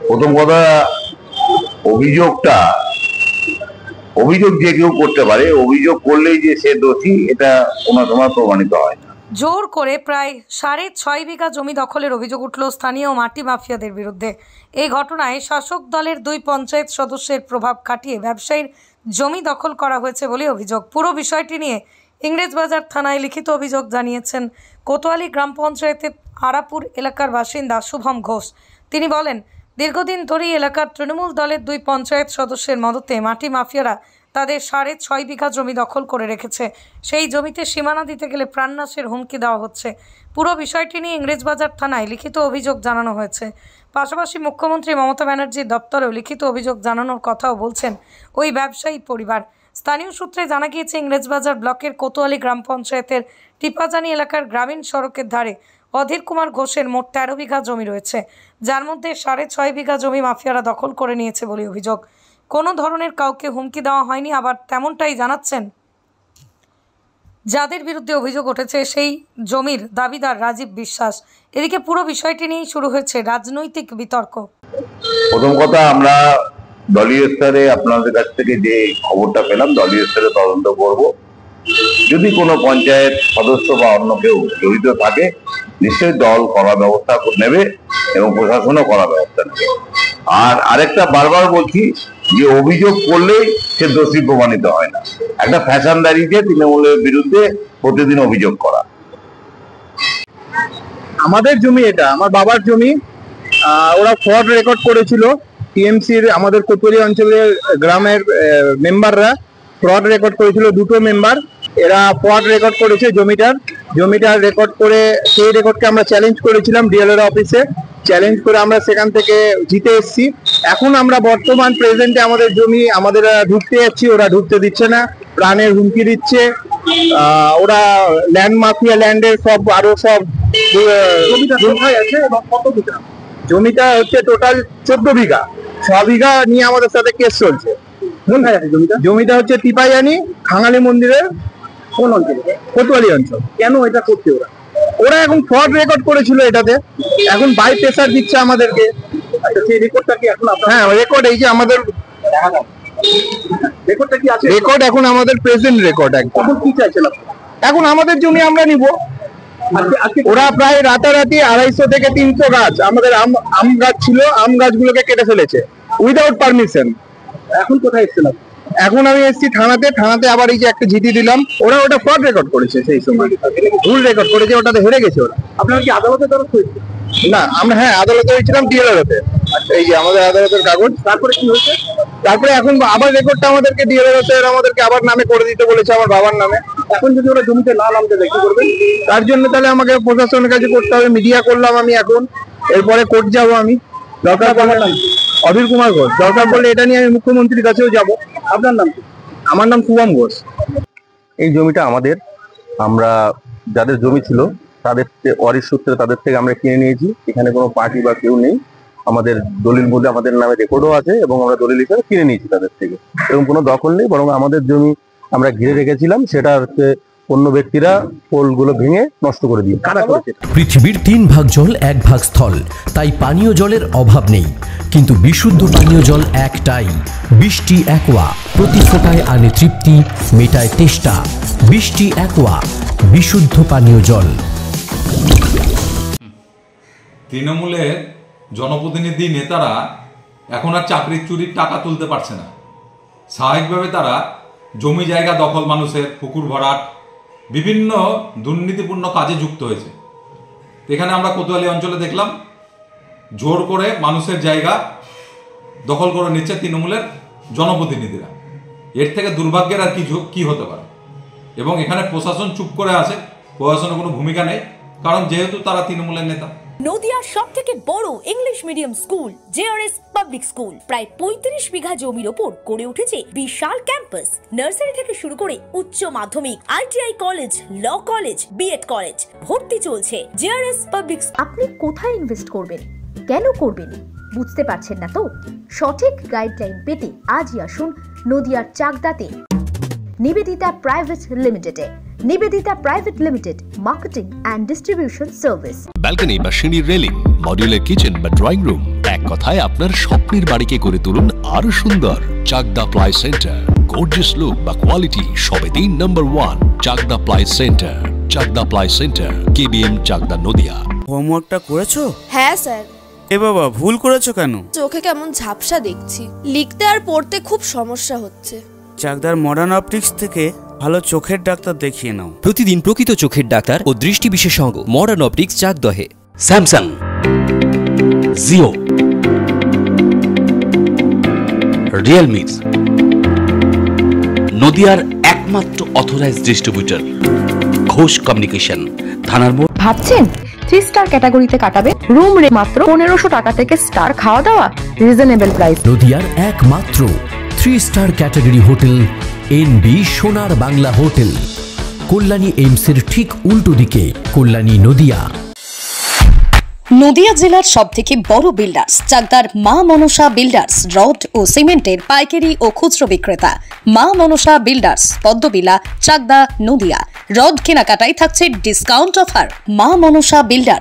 প্রথম কথা, অভিযোগ যে কেউ করতে পারে, অভিযোগ করলেই যে সে দোষী এটা কোনো সময় প্রমাণিত হয় না। জোর করে প্রায় 6.5 বিঘা জমি দখলের অভিযোগ উঠল স্থানীয় মাটি মাফিয়াদের বিরুদ্ধে। এই ঘটনায় শাসক দলের 2 পঞ্চায়েত সদস্যের প্রভাব খাটিয়ে ব্যবসায়ীর জমি দখল করা হয়েছে বলে অভিযোগ। পুরো বিষয়টি নিয়ে ইংরেজবাজার থানায় লিখিত অভিযোগ জানিয়েছেন কোতোয়ালি গ্রাম পঞ্চায়েতের আরাপুর এলাকার বাসিন্দা শুভম ঘোষ। তিনি বলেন, দীর্ঘদিন ধরেই এলাকার তৃণমূল দলের 2 পঞ্চায়েত সদস্যের মদতে মাটি মাফিয়ারা তাদের 6.5 বিঘা জমি দখল করে রেখেছে। সেই জমিতে সীমানা দিতে গেলে প্রাণনাশের হুমকি দেওয়া হচ্ছে। পুরো বিষয়টি নিয়ে ইংরেজবাজার থানায় লিখিত অভিযোগ জানানো হয়েছে। পাশাপাশি মুখ্যমন্ত্রী মমতা ব্যানার্জির দপ্তরেও লিখিত অভিযোগ জানানোর কথাও বলছেন ওই ব্যবসায়ী পরিবার। স্থানীয় সূত্রে জানা গিয়েছে, ইংরেজবাজার ব্লকের কোতোয়ালি গ্রাম পঞ্চায়েতের টিপাজানি এলাকার গ্রামীণ সড়কের ধারে অধীর কুমার ঘোষের মোট 13 বিঘা জমি রয়েছে, যার মধ্যে 6.5 বিঘা জমি মাফিয়ারা দখল করে নিয়েছে বলে অভিযোগ। কোনো ধরনের কাউকে হুমকি দেওয়া হয়নি, আবার তেমনটাই জানাচ্ছেন যাদের বিরুদ্ধে অভিযোগ উঠেছে সেই জমির দাবিদার রাজীব বিশ্বাস। এদিকে পুরো বিষয়টি নিয়েই শুরু হয়েছে রাজনৈতিক বিতর্ক। প্রথম কথা, আমরা দলীয় স্তরে আপনাদের কাছ থেকে যে খবরটা পেলাম, দলীয় স্তরে তদন্ত করব। যদি কোনো পঞ্চায়েত সদস্য বা অন্য কেউ জড়িত থাকে, নিশ্চয়ই দল করার ব্যবস্থা নেবে এবং প্রশাসনও করার ব্যবস্থা নেবে। আর আরেকটা বারবার বলছি যে অভিযোগ করলেই সে দোষী প্রমাণিত হয় না। একটা ফ্যাশন দাঁড়িয়েছে তৃণমূলের বিরুদ্ধে প্রতিদিন অভিযোগ করা। আমাদের জমি, এটা আমার বাবার জমি। ওরা ফ্রড রেকর্ড করেছিল। টিএমসির আমাদের কোতোয়ালি অঞ্চলের গ্রামের মেম্বাররা ফ্রড রেকর্ড করেছিল, 2টো মেম্বার। এরা ফ্রড রেকর্ড করেছে জমিটার রেকর্ড করে, সেই রেকর্ডকে আমরা চ্যালেঞ্জ করেছিলাম ডিএলআর অফিসে। চ্যালেঞ্জ করে আমরা সেখান থেকে জিতে এসেছি। এখন আমরা বর্তমান প্রেজেন্টে আমাদের জমি আমাদের ঢুকতে যাচ্ছি, ওরা ঢুকতে দিচ্ছে না, প্রাণের হুমকি দিচ্ছে। ওরা ল্যান্ড মাফিয়া, ল্যান্ডের সব আরো সব আছে। এবং কত বিঘা জমিটা হচ্ছে টোটাল 14 বিঘা। 6 বিঘা নিয়ে আমাদের সাথে কেস চলছে। জমিটা হচ্ছে টিপাজানি খাঙালি মন্দিরের কোন অঞ্চলে? কোতোয়ালি অঞ্চল। কেন এটা করছে ওরা এখন ফ্রড রেকর্ড করেছিল এটাতে, এখন বাই প্রেসার দিচ্ছে আমাদেরকে। সেই রেকর্ডটা কি এখন? হ্যাঁ, রেকর্ড এই যে আমাদের রেকর্ডটা কি আছে? রেকর্ড এখন আমাদের প্রেজেন্ট রেকর্ড। এখন কি চাইছেন? এখন আমাদের জমি আমরা নিব। ওরা প্রায় রাতারাতি 250 থেকে 300 গাছ, আমাদের আম গাছ ছিল, আম গাছগুলোকে কেটে ফেলেছে উইদাউট পারমিশন। এখন কোথায় এসেছিল? এখন আমি এসেছি থানাতে আবার এই যে একটা জিডি দিলাম। ওরা ওটা ফ্রড রেকর্ড করেছে, সেই সময় ভুল রেকর্ড করেছে, ওটাতে হেরে গেছে ওরা। আপনারা কি আদালতে দ্বারস্থ হয়েছে? না, আমরা হ্যাঁ আদালতে হয়েছিলাম, ডিএলআরতে। এই যে আমাদের আদালতের কাগজ। তারপরে কি হয়েছে? তারপরে এখন আবার রেকর্ডটা আমাদেরকে ডিএলআরতে আমাদেরকে আবার নামে করে দিতে বলেছে, আমার বাবার নামে। এখন যদি ওরা জমিতে না নামতে দেয় কি করবেন? তার জন্য তাহলে আমাকে প্রশাসনের কাছে করতে হবে। মিডিয়া করলাম আমি, এখন এরপরে কোর্ট যাবো আমি। দরকার পড়লে অধীর কুমার ঘোষ, দরকার পড়লে এটা নিয়ে আমি মুখ্যমন্ত্রীর কাছেও যাব। আপনার নাম? আমার নাম শুভম ঘোষ। এই জমিটা আমাদের, আমরা যাদের জমি ছিল তাদের ওয়ারিশ সূত্রে তাদের থেকে আমরা কিনে নিয়েছি। এখানে কোনো পার্টি বা কেউ নেই। আমাদের দলিল মধ্যে আমাদের নামে রেকর্ডও আছে এবং আমরা দলিল হিসাবে কিনে নিয়েছি তাদের থেকে। এবং কোনো দখল নেই, বরং আমাদের জমি আমরা ঘিরে রেখেছিলাম, সেটা হচ্ছে অন্য ব্যক্তিরা পোলগুলো ভেঙে নষ্ট করে দিয়ে। পৃথিবীর 3 ভাগ জল 1 ভাগ স্থল, তাই পানীয় জলের অভাব নেই। কিন্তু বিশুদ্ধ পানীয় জল একটাই, বৃষ্টি অ্যাকোয়া। প্রতি ফোঁটায় আনে তৃপ্তি, মেটায় তেষ্টা। বৃষ্টি অ্যাকোয়া, বিশুদ্ধ পানীয় জল। তৃণমূলের জনপ্রতিনিধি নেতারা এখন আর চাকরির চুরির টাকা তুলতে পারছে না। স্বাভাবিকভাবে তারা জমি জায়গা দখল, মানুষের পুকুর ভরাট, বিভিন্ন দুর্নীতিপূর্ণ কাজে যুক্ত হয়েছে। এখানে আমরা কোতোয়ালি অঞ্চলে দেখলাম জোর করে মানুষের জায়গা দখল করে নিচ্ছে তৃণমূলের জনপ্রতিনিধিরা। এর থেকে দুর্ভাগ্যের আর কি হতে পারে? এবং এখানে প্রশাসন চুপ করে আছে, প্রশাসনের কোনো ভূমিকা নেই, কারণ যেহেতু তারা তৃণমূলের নেতা। নদিয়ার সবথেকে বড় English medium school JRS public school প্রায় 35 বিঘা জমির ওপর গড়ে উঠেছে বিশাল ক্যাম্পাস। নার্সারি থেকে শুরু করে উচ্চ মাধ্যমিক, ITI college, law college, BEd college ভর্তি চলছে জেআরএস পাবলিক। আপনি কোথায় ইনভেস্ট করবেন, কেন করবেন বুঝতে পারছেন না তো? সঠিক গাইডলাইন পেতে আজই আসুন নদিয়ার চাকদাতে নিবেদিতা প্রাইভেট লিমিটেডে। Nivedita private limited, marketing and distribution service. Balcony বা সিঁড়ির রেলিং, মডিউলার কিচেন বা ড্রয়িং রুম, এক কথায় আপনার স্বপ্নের বাড়িকে করে তুলুন আরো সুন্দর। Chakdah ply centre, gorgeous look বা কোয়ালিটি সবে দিন number 1। Chakdah ply centre, Chakdah ply centre, KBM, Chakdah, Nadia. হোমওয়ার্কটা করেছো? হ্যাঁ স্যার। এ বাবা, ভুল করেছো কেন? চোখে কেমন ঝাপসা দেখছি, লিখতে আর পড়তে খুব সমস্যা হচ্ছে। চাকদার মডার্ন অপটিক্স থেকে ভালো চোখের ডাক্তার দেখিয়ে নাও। প্রতিদিন প্রকৃত চোখের ডাক্তার ও দৃষ্টি বিশেষজ্ঞ মডার্ন অপটিক্স, চাকদহে। স্যামসাং, জিও, রিয়েলমি, নদিয়ার একমাত্র অথরাইজড ডিস্ট্রিবিউটর ঘোষ কমিউনিকেশন, থানার মোড়। ভাবছেন 3 স্টার ক্যাটাগরিতে কাটাবে? রুম রে মাত্র 1500 টাকা থেকে স্টার, খাওয়া দাওয়া রিজনেবল প্রাইস। নদিয়ার একমাত্র 3 স্টার ক্যাটাগরি হোটেল এনবি সোনার বাংলা হোটেল, কল্যাণী এইমসের ঠিক উল্টো দিকে, কল্যাণী, নদিয়া। নদিয়া জেলার সবথেকে বড় বিল্ডার্স চাকদার মা মনসা বিল্ডার্স, রড ও সিমেন্টের পাইকারি ও খুচরো বিক্রেতা। মা মনসা বিল্ডার্স, পদ্মবিলা, চাকদা, নদিয়া। রড কেনাকাটায় থাকছে ডিসকাউন্ট অফার। মা মনসা বিল্ডার্স।